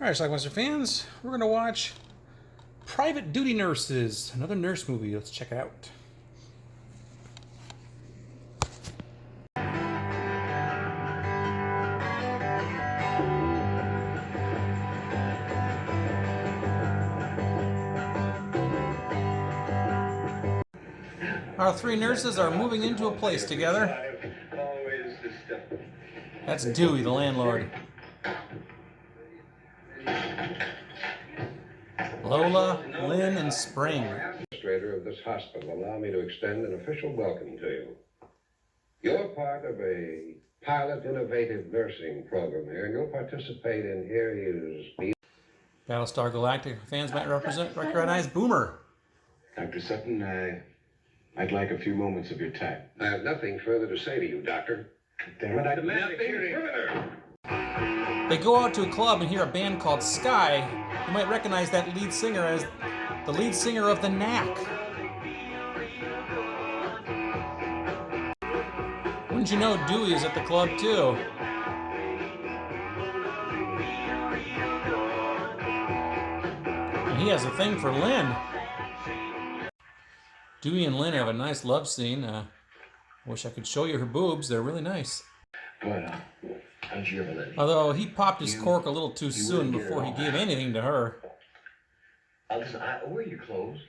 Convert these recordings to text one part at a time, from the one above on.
Alright, Schlockmeister fans, we're going to watch Private Duty Nurses, another nurse movie. Let's check it out. Our three nurses are moving into a place together. That's Dewey, the landlord. Lola, Lynn, and Spring. Administrator of this hospital, allow me to extend an official welcome to you. You're part of a pilot innovative nursing program here, and you'll participate in areas. Battlestar Galactica fans might recognize Boomer. Dr. Sutton, I'd like a few moments of your time. I have nothing further to say to you, Doctor. Damn it, I demand nothing further. They go out to a club and hear a band called Sky. You might recognize that lead singer as the lead singer of The Knack. Wouldn't you know, Dewey is at the club too. And he has a thing for Lynn. Dewey and Lynn have a nice love scene. Wish I could show you her boobs. They're really nice. But, how'd you ever let me? Although he popped his cork a little too soon before he gave anything to her. Listen, where are your clothes?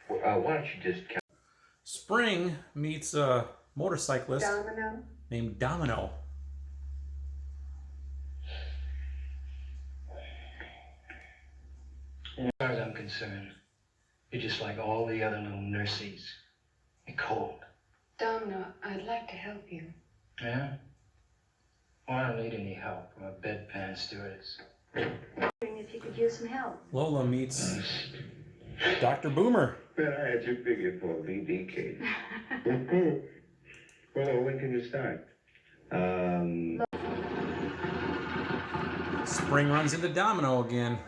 Why don't you just... Spring meets a motorcyclist named Domino. As far as I'm concerned, you're just like all the other little nurses. You're cold. Domino, I'd like to help you. Yeah? Well, I don't need any help. I'm a bedpan stewardess. If you could use some help. Lola meets Dr. Boomer. Well, I had you figured for a BD case. Well, when can you start? Spring runs into Domino again.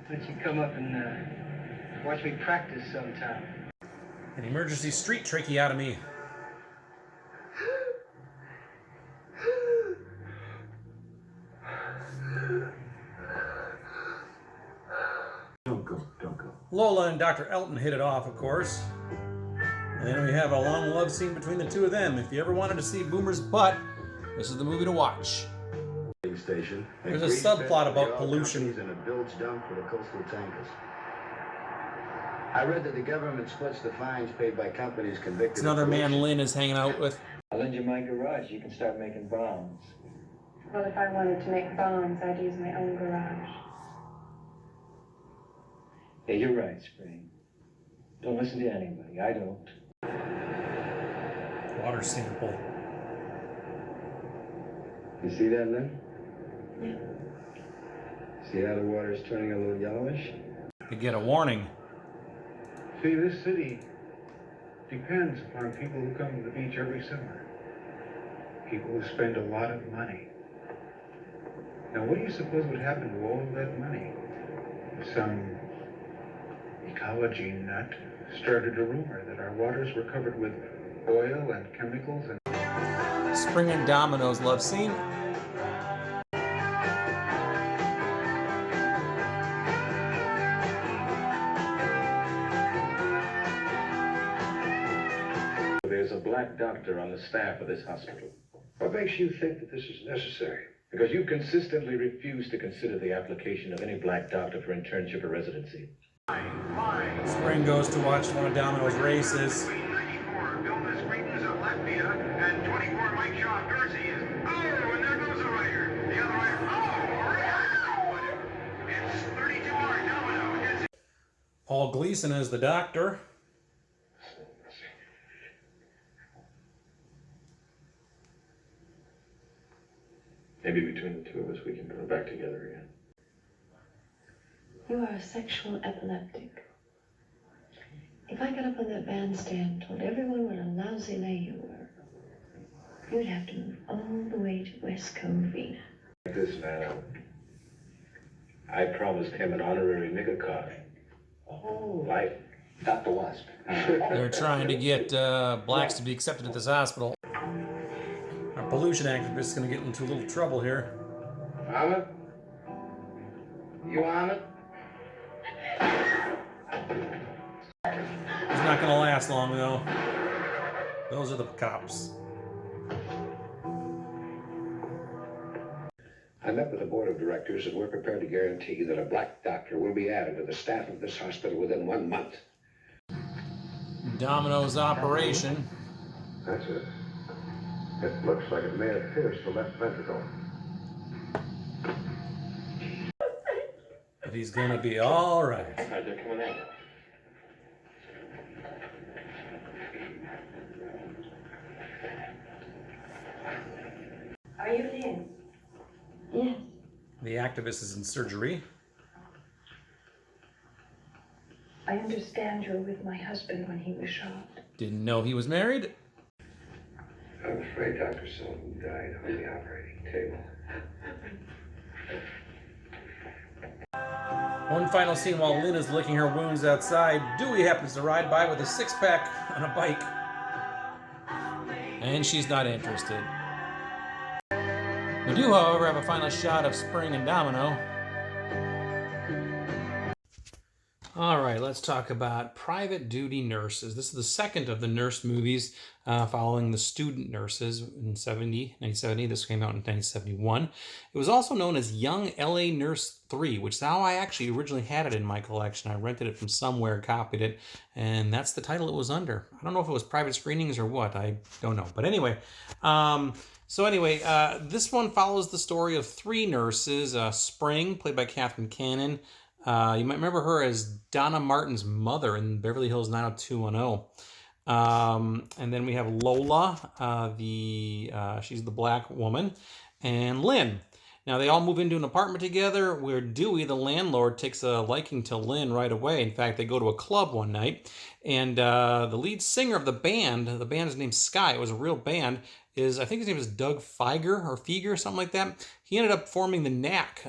Why don't you come up and watch me practice sometime? An emergency street tracheotomy. Don't go. Lola and Dr. Elton hit it off, of course. And then we have a long love scene between the two of them. If you ever wanted to see Boomer's butt, this is the movie to watch. Station. There's a subplot about pollution. And a bilge dump for the coastal tankers. I read that the government splits the fines paid by companies convicted. It's another man Lynn is hanging out with. I'll lend you my garage. You can start making bombs. Well, if I wanted to make bombs, I'd use my own garage. Yeah, you're right, Spring. Don't listen to anybody. I don't. Water sample. You see that, Lynn? Yeah. See how the water is turning a little yellowish? They get a warning. See, this city depends upon people who come to the beach every summer. People who spend a lot of money. Now, what do you suppose would happen to all of that money if some ecology nut started a rumor that our waters were covered with oil and chemicals and... Spring and Domino's love scene. There's a black doctor on the staff of this hospital. What makes you think that this is necessary? Because you consistently refuse to consider the application of any black doctor for internship or residency. Spring goes to watch one of Domino's races. 94, Bill Miscreaton's of Latvia, and 24, Mike Shaw of Jersey is... Oh, and there goes a rider. The other rider... Oh, it's 32R Domino. Paul Gleason is the doctor. Maybe between the two of us, we can put it back together again. You are a sexual epileptic. If I got up on that bandstand and told everyone what a lousy lay you were, you'd have to move all the way to West Covina. This man, I promised him an honorary nigger card. A whole life. Dr. Wasp. They're trying to get blacks to be accepted at this hospital. pollution activist is going to get into a little trouble here. Ahmed? You Ahmed? He's not going to last long, though. Those are the cops. I met with the board of directors, and we're prepared to guarantee that a black doctor will be added to the staff of this hospital within 1 month. Domino's operation. That's it. It looks like it may have pierced the left ventricle. But he's going to be all right. All right, they're coming in. Are you Lynn? Yes. The activist is in surgery. I understand you were with my husband when he was shot. Didn't know he was married. I'm afraid Dr. Sullivan died on the operating table. One final scene while Lynn is licking her wounds outside, Dewey happens to ride by with a six-pack on a bike. And she's not interested. We do, however, have a final shot of Spring and Domino. All right, let's talk about Private Duty Nurses. This is the second of the nurse movies following the Student Nurses in 1970. This came out in 1971. It was also known as Young LA Nurse 3, which is how I actually originally had it in my collection. I rented it from somewhere, copied it, and that's the title it was under. I don't know if it was private screenings or what. I don't know. But anyway, this one follows the story of three nurses. Spring, played by Catherine Cannon. You might remember her as Donna Martin's mother in Beverly Hills 90210. And then we have Lola, she's the black woman, and Lynn. Now, they all move into an apartment together where Dewey, the landlord, takes a liking to Lynn right away. In fact, they go to a club one night, and the lead singer of the band's named Sky, it was a real band, I think his name is Doug Fieger, something like that. He ended up forming the Knack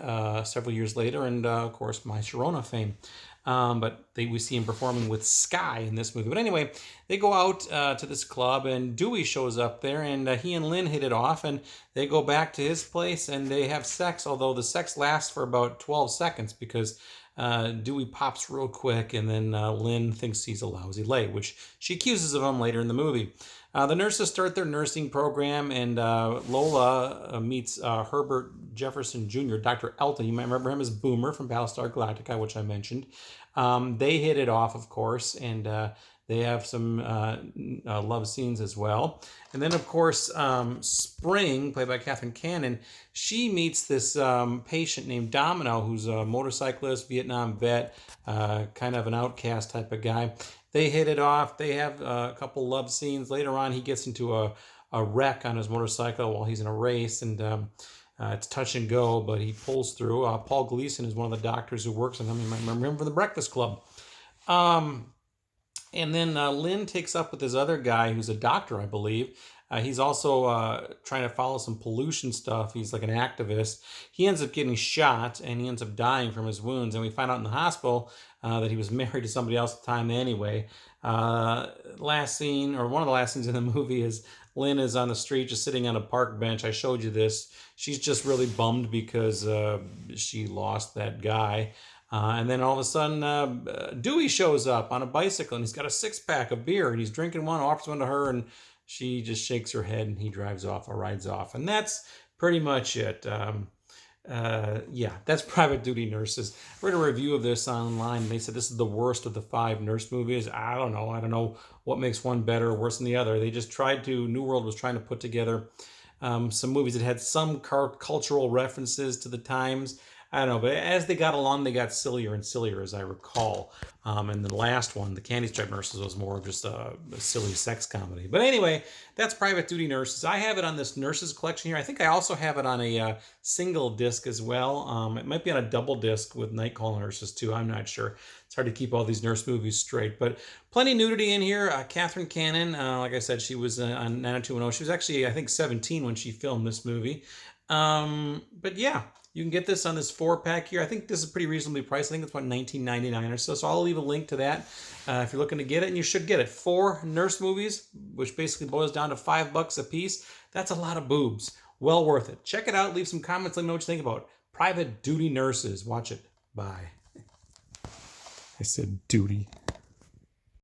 several years later, and of course, My Sharona fame. But we see him performing with Sky in this movie. But anyway, they go out to this club, and Dewey shows up there, and he and Lynn hit it off, and they go back to his place, and they have sex, although the sex lasts for about 12 seconds because Dewey pops real quick, and then Lynn thinks he's a lousy lay, which she accuses of him later in the movie. The nurses start their nursing program, and Lola meets Herbert Jefferson Jr., Dr. Elton. You might remember him as Boomer from Battlestar Galactica, which I mentioned. They hit it off, of course, and they have some love scenes as well. And then, of course, Spring, played by Catherine Cannon, she meets this patient named Domino, who's a motorcyclist, Vietnam vet, kind of an outcast type of guy. They hit it off. They have a couple love scenes. Later on, he gets into a wreck on his motorcycle while he's in a race, and it's touch and go, but he pulls through. Paul Gleason is one of the doctors who works on him. You might remember him from The Breakfast Club. And then Lynn takes up with this other guy who's a doctor, I believe. He's also trying to follow some pollution stuff. He's like an activist. He ends up getting shot, and he ends up dying from his wounds. And we find out in the hospital that he was married to somebody else at the time anyway. Last scene, or one of the last scenes in the movie, is Lynn is on the street just sitting on a park bench. I showed you this. She's just really bummed because she lost that guy. And then all of a sudden, Dewey shows up on a bicycle, and he's got a six-pack of beer, and he's drinking one, offers one to her, and she just shakes her head, and he drives off or rides off. And that's pretty much it. That's Private Duty Nurses. I read a review of this online, and they said this is the worst of the 5 nurse movies. I don't know what makes one better or worse than the other. They just New World was trying to put together some movies that had some cultural references to the times. I don't know, but as they got along, they got sillier and sillier, as I recall. And the last one, the Candy Stripe Nurses, was more of just a silly sex comedy. But anyway, that's Private Duty Nurses. I have it on this Nurses collection here. I think I also have it on a single disc as well. It might be on a double disc with Night Call Nurses too. I'm not sure. It's hard to keep all these nurse movies straight. But plenty of nudity in here. Catherine Cannon, like I said, she was on 90210. She was actually, I think, 17 when she filmed this movie. But yeah. You can get this on this 4-pack here. I think this is pretty reasonably priced. I think it's about $19.99 or so. So I'll leave a link to that if you're looking to get it, and you should get it. 4 nurse movies, which basically boils down to $5 a piece. That's a lot of boobs. Well worth it. Check it out. Leave some comments. Let me know what you think about it. Private Duty Nurses. Watch it. Bye. I said duty.